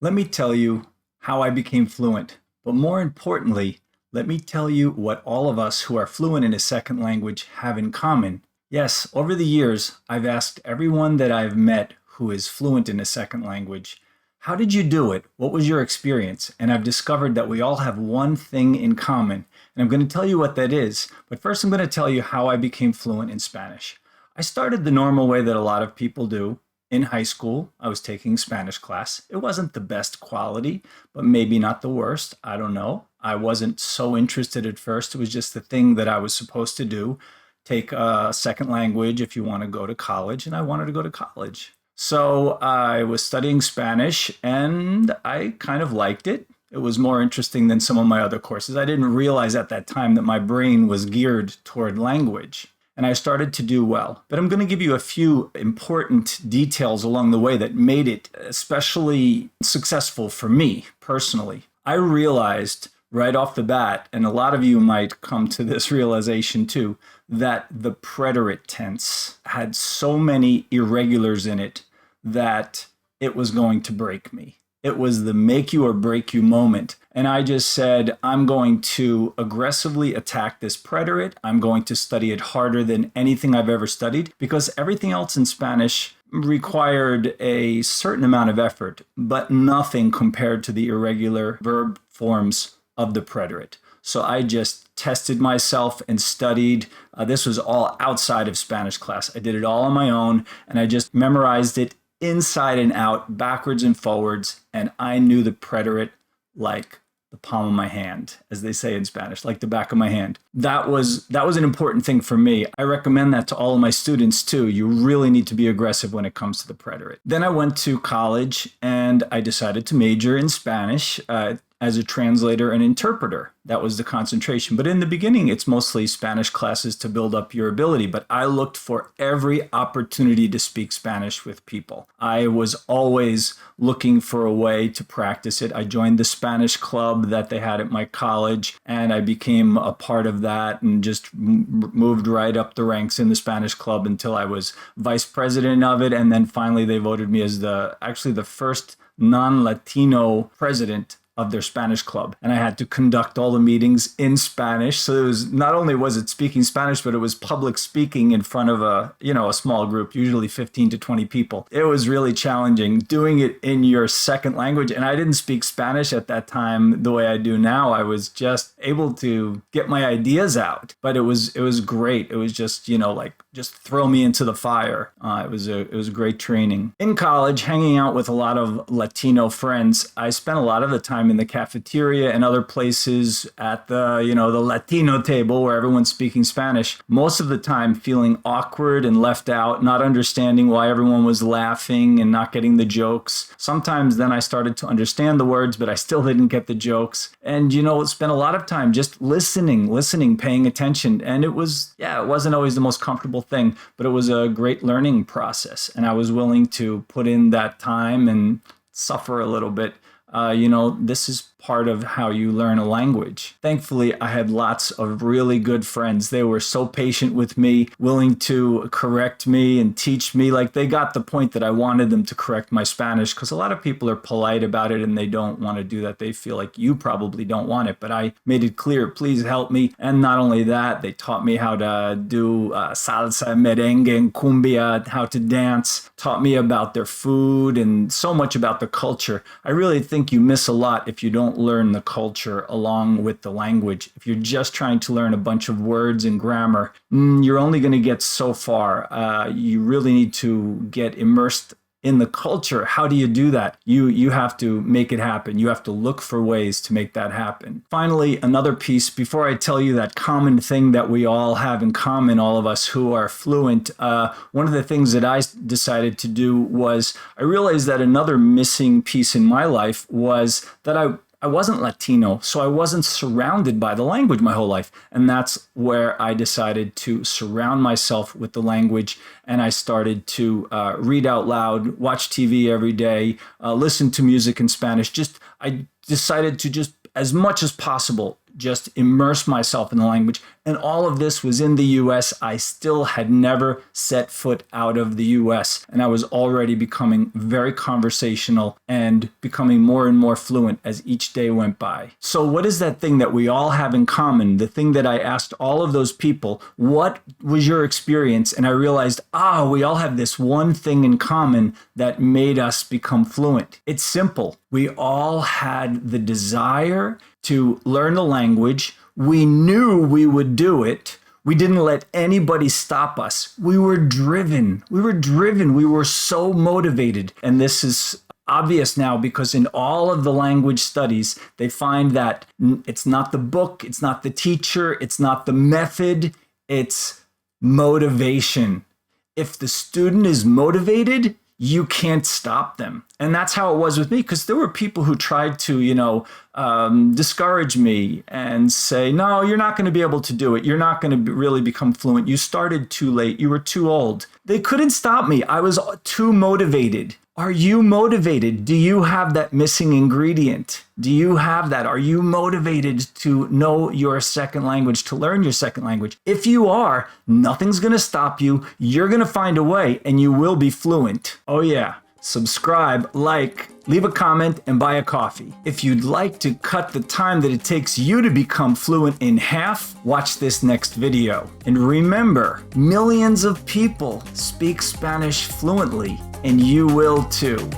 Let me tell you how I became fluent, but more importantly, let me tell you what all of us who are fluent in a second language have in common. Yes, over the years, I've asked everyone that I've met who is fluent in a second language, how did you do it? What was your experience? And I've discovered that we all have one thing in common. And I'm going to tell you what that is. But first, I'm going to tell you how I became fluent in Spanish. I started the normal way that a lot of people do. In high school, I was taking Spanish class. It wasn't the best quality, but maybe not the worst. I don't know. I wasn't so interested at first. It was just the thing that I was supposed to do. Take a second language if you want to go to college, and I wanted to go to college. So I was studying Spanish and I kind of liked it. It was more interesting than some of my other courses. I didn't realize at that time that my brain was geared toward language. And I started to do well. But I'm going to give you a few important details along the way that made it especially successful for me personally. I realized right off the bat, and a lot of you might come to this realization too, that the preterite tense had so many irregulars in it that it was going to break me. It was the make you or break you moment. And I just said, I'm going to aggressively attack this preterite. I'm going to study it harder than anything I've ever studied because everything else in Spanish required a certain amount of effort, but nothing compared to the irregular verb forms of the preterite. So I just tested myself and studied. This was all outside of Spanish class. I did it all on my own and I just memorized it inside and out, backwards and forwards, and I knew the preterite like the palm of my hand, as they say in Spanish, like the back of my hand. That was an important thing for me. I recommend that to all of my students too. You really need to be aggressive when it comes to the preterite. Then I went to college and I decided to major in Spanish as a translator and interpreter. That was the concentration. But in the beginning, it's mostly Spanish classes to build up your ability. But I looked for every opportunity to speak Spanish with people. I was always looking for a way to practice it. I joined the Spanish club that they had at my college, and I became a part of that and just moved right up the ranks in the Spanish club until I was vice president of it. And then finally, they voted me as the first non-Latino president of their Spanish club. And I had to conduct all the meetings in Spanish. So it was not only was it speaking Spanish, but it was public speaking in front of a small group, usually 15 to 20 people. It was really challenging doing it in your second language. And I didn't speak Spanish at that time the way I do now. I was just able to get my ideas out, but it was great. It was just, just throw me into the fire. It was great training. In college, hanging out with a lot of Latino friends, I spent a lot of the time in the cafeteria and other places at the Latino table where everyone's speaking Spanish, most of the time feeling awkward and left out, not understanding why everyone was laughing and not getting the jokes. Sometimes then I started to understand the words, but I still didn't get the jokes. And, spent a lot of time just listening, paying attention. And it wasn't always the most comfortable thing, but it was a great learning process. And I was willing to put in that time and suffer a little bit. This is part of how you learn a language. Thankfully, I had lots of really good friends. They were so patient with me, willing to correct me and teach me. Like they got the point that I wanted them to correct my Spanish because a lot of people are polite about it and they don't want to do that. They feel like you probably don't want it, but I made it clear, please help me. And not only that, they taught me how to do salsa, merengue, and cumbia, how to dance, taught me about their food and so much about the culture. I really think you miss a lot if you don't learn the culture along with the language. If you're just trying to learn a bunch of words and grammar, you're only going to get so far. You really need to get immersed in the culture. How do you do that? You have to make it happen. You have to look for ways to make that happen. Finally, another piece, before I tell you that common thing that we all have in common, all of us who are fluent, one of the things that I decided to do was I realized that another missing piece in my life was that I wasn't Latino, so I wasn't surrounded by the language my whole life. And that's where I decided to surround myself with the language. And I started to read out loud, watch TV every day, listen to music in Spanish. I decided to just, as much as possible, just immerse myself in the language. And all of this was in the US. I still had never set foot out of the US. And I was already becoming very conversational and becoming more and more fluent as each day went by. So what is that thing that we all have in common? The thing that I asked all of those people, what was your experience? And I realized, we all have this one thing in common that made us become fluent. It's simple. We all had the desire to learn the language. We knew we would do it. We didn't let anybody stop us. We were driven. We were so motivated. And this is obvious now because in all of the language studies, they find that it's not the book, it's not the teacher, it's not the method, it's motivation. If the student is motivated, you can't stop them. And that's how it was with me, because there were people who tried to, discourage me and say, no, you're not going to be able to do it. You're not going to really become fluent. You started too late. You were too old. They couldn't stop me. I was too motivated. Are you motivated? Do you have that missing ingredient? Do you have that? Are you motivated to know your second language, to learn your second language? If you are, nothing's going to stop you. You're going to find a way and you will be fluent. Oh yeah. Subscribe, like, leave a comment, and buy a coffee. If you'd like to cut the time that it takes you to become fluent in half, watch this next video. And remember, millions of people speak Spanish fluently, and you will too.